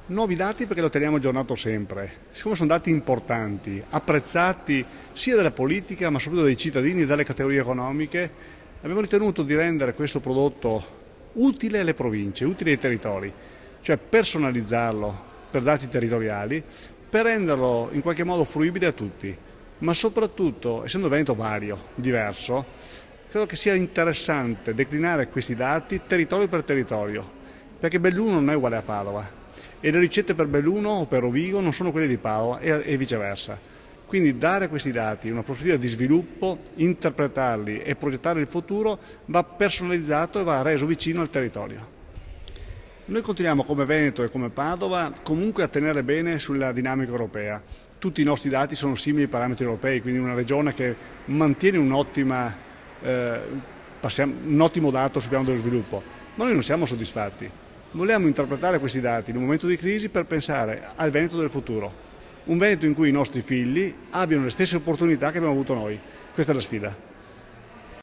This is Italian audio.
Nuovi dati perché lo teniamo aggiornato sempre, siccome sono dati importanti, apprezzati sia dalla politica ma soprattutto dai cittadini e dalle categorie economiche, abbiamo ritenuto di rendere questo prodotto utile alle province, utile ai territori, cioè personalizzarlo per dati territoriali, per renderlo in qualche modo fruibile a tutti, ma soprattutto, essendo un Veneto vario, diverso, credo che sia interessante declinare questi dati territorio per territorio, perché Belluno non è uguale a Padova e le ricette per Belluno o per Rovigo non sono quelle di Padova e viceversa. Quindi dare a questi dati una prospettiva di sviluppo, interpretarli e progettare il futuro va personalizzato e va reso vicino al territorio. Noi continuiamo come Veneto e come Padova comunque a tenere bene sulla dinamica europea. Tutti i nostri dati sono simili ai parametri europei, quindi una regione che mantiene un ottimo dato sul piano dello sviluppo. Ma noi non siamo soddisfatti. Vogliamo interpretare questi dati in un momento di crisi per pensare al Veneto del futuro. Un Veneto in cui i nostri figli abbiano le stesse opportunità che abbiamo avuto noi. Questa è la sfida.